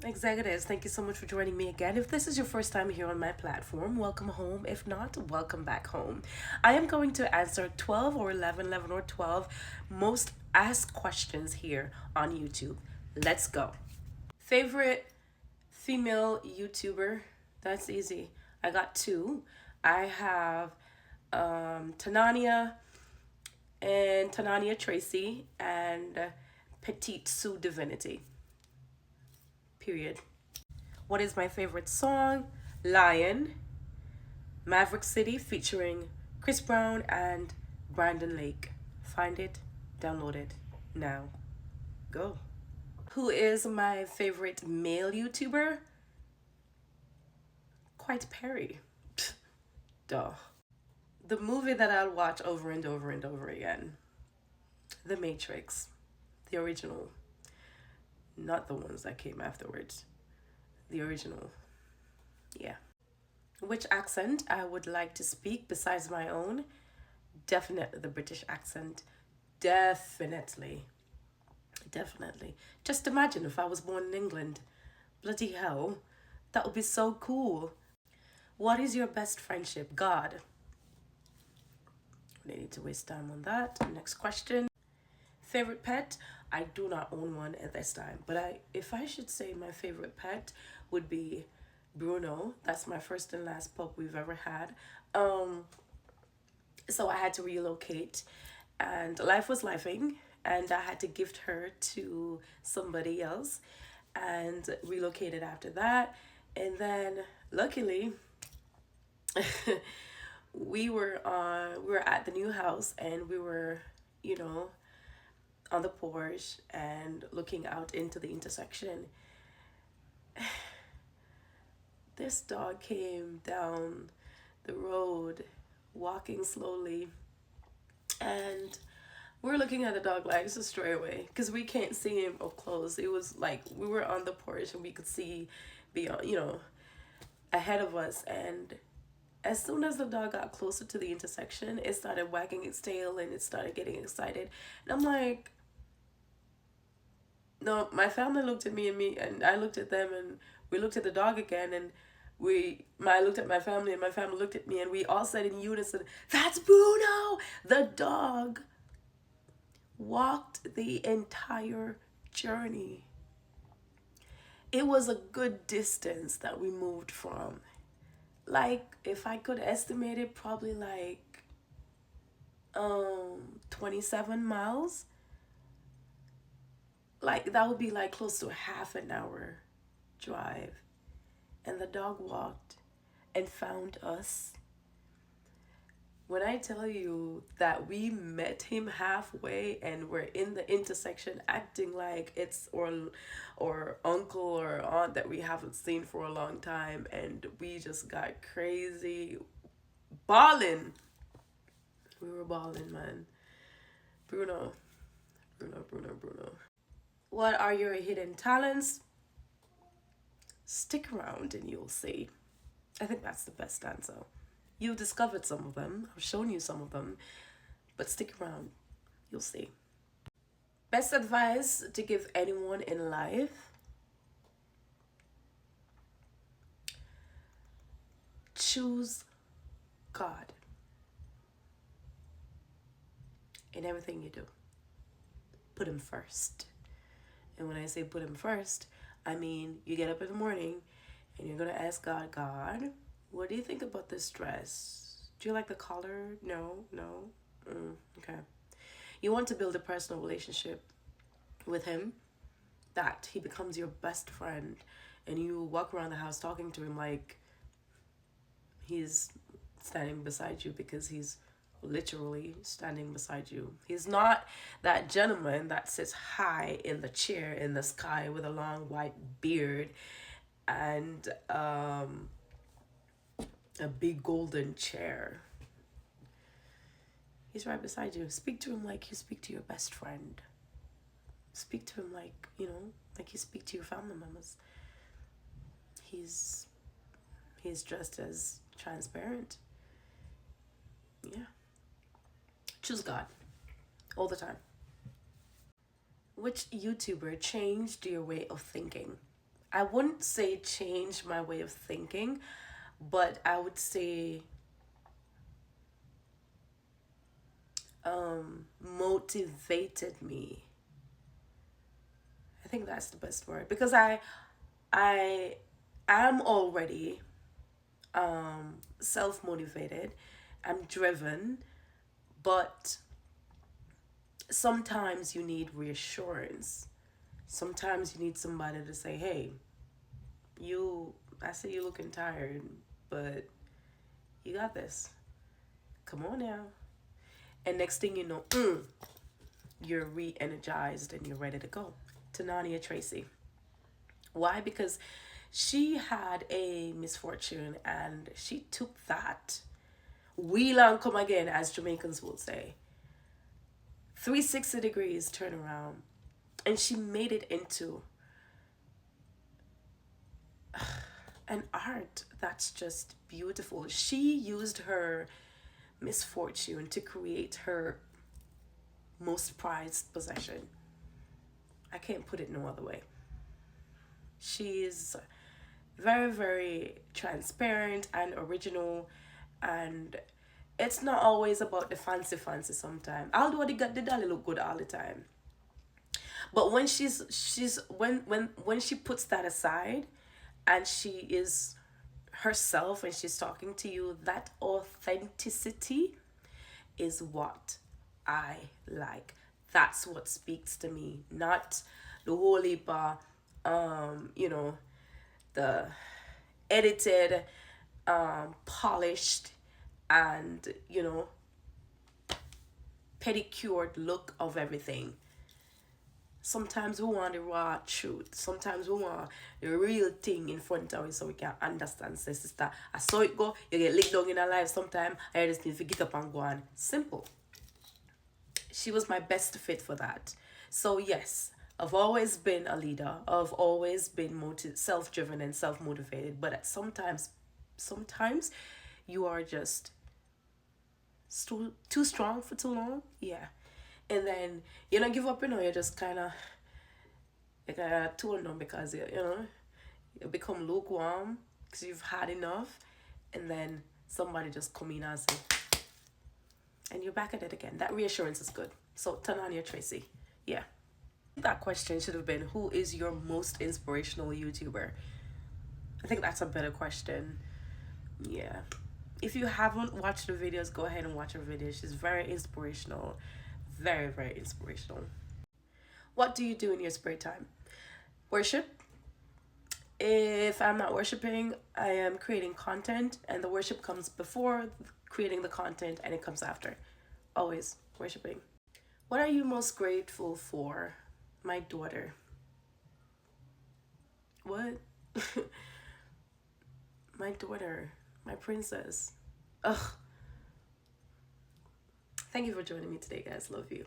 Executives, thank you so much for joining me again. If this is your first time here on my platform, welcome home. If not, welcome back home. I am going to answer 12 or 11 or 12 most asked questions here on YouTube. Let's go. Favorite female YouTuber? That's easy. I got two. I have Tanania and Tanania Tracy and Petite Sue Divinity. Period. What is my favorite song? Lion, Maverick City featuring Chris Brown and Brandon Lake. Find it, download it now. Go. Who is my favorite male YouTuber? Quite Perry. Duh. The movie that I'll watch over and over and over again. The Matrix. The original. Not the ones that came afterwards. The original. Yeah. Which accent I would like to speak besides my own? Definitely the British accent. Definitely. Definitely. Just imagine if I was born in England. Bloody hell. That would be so cool. What is your best friendship? God. We need to waste time on that. Next question. Favorite pet? I do not own one at this time, but if I should say my favorite pet would be Bruno. That's my first and last pup we've ever had. So I had to relocate, and life was lifing, and I had to gift her to somebody else, and relocated after that, and then luckily. We were at the new house, and we were, you know, on the porch and looking out into the intersection. This dog came down the road walking slowly, and we're looking at the dog like it's a stray away because we can't see him up close. It was like we were on the porch and we could see beyond, ahead of us. And as soon as the dog got closer to the intersection, it started wagging its tail and it started getting excited. And I'm like, no, my family looked at me, and I looked at them, and we looked at the dog again, and I looked at my family, and my family looked at me, and we all said in unison, "That's Bruno!" The dog walked the entire journey. It was a good distance that we moved from. Like, if I could estimate it, probably like 27 miles. Like, that would be like close to a half an hour drive. And the dog walked and found us. When I tell you that we met him halfway and we're in the intersection acting like it's or uncle or aunt that we haven't seen for a long time, and we just got crazy balling. We were balling, man. Bruno. Bruno. What are your hidden talents? Stick around and you'll see. I think that's the best answer. You've discovered some of them. I've shown you some of them. But stick around. You'll see. Best advice to give anyone in life? Choose God in everything you do. Put Him first. And when I say put Him first, I mean you get up in the morning and you're going to ask God, what do you think about this dress? Do you like the color? No. Okay. You want to build a personal relationship with Him, that He becomes your best friend, and you walk around the house talking to Him like He's standing beside you, because He's literally standing beside you. He's not that gentleman that sits high in the chair in the sky with a long white beard and a big golden chair. He's right beside you. Speak to Him like you speak to your best friend. Speak to Him like, like you speak to your family members. He's just as transparent. Yeah. Choose God all the time. Which YouTuber changed your way of thinking? I wouldn't say change my way of thinking, but I would say motivated me. I think that's the best word, because I am already self motivated. I'm driven, but sometimes you need reassurance. Sometimes you need somebody to say, "Hey, you. I see you looking tired, but you got this. Come on now." And next thing you know, you're re-energized and you're ready to go. Tanania Tracy. Why? Because she had a misfortune and she took that wheel and come again, as Jamaicans will say. 360 degrees turnaround. And she made it into an art that's just beautiful. She used her misfortune to create her most prized possession. I can't put it no other way. She's very, very transparent and original, and it's not always about the fancy sometimes. Although the dolly look good all the time. But when she's when she puts that aside and she is herself and she's talking to you, that authenticity is what I like. That's what speaks to me, not the whole heap of, you know, the edited, polished, and, you know, pedicured look of everything. Sometimes we want the raw truth. Sometimes we want the real thing in front of us so we can understand. Say, sister, I saw it go. You get licked down in a life sometime. I just need to get up and go on. Simple. She was my best fit for that. So yes, I've always been a leader. I've always been self-driven and self-motivated. But at sometimes you are just too strong for too long. Yeah. And then you don't give up, you're just kind of tone down because you become lukewarm because you've had enough, and then somebody just come in and say, and you're back at it again. That reassurance is good. So Tanania Tracy, yeah. That question should have been, who is your most inspirational YouTuber? I think that's a better question. Yeah. If you haven't watched the videos, go ahead and watch her videos. She's very inspirational. Very, very inspirational. What do you do in your spare time? Worship. If I'm not worshiping, I am creating content, and the worship comes before creating the content and it comes after. Always worshiping. What are you most grateful for? My daughter. What? My daughter. My princess. Ugh. Thank you for joining me today, guys. Love you.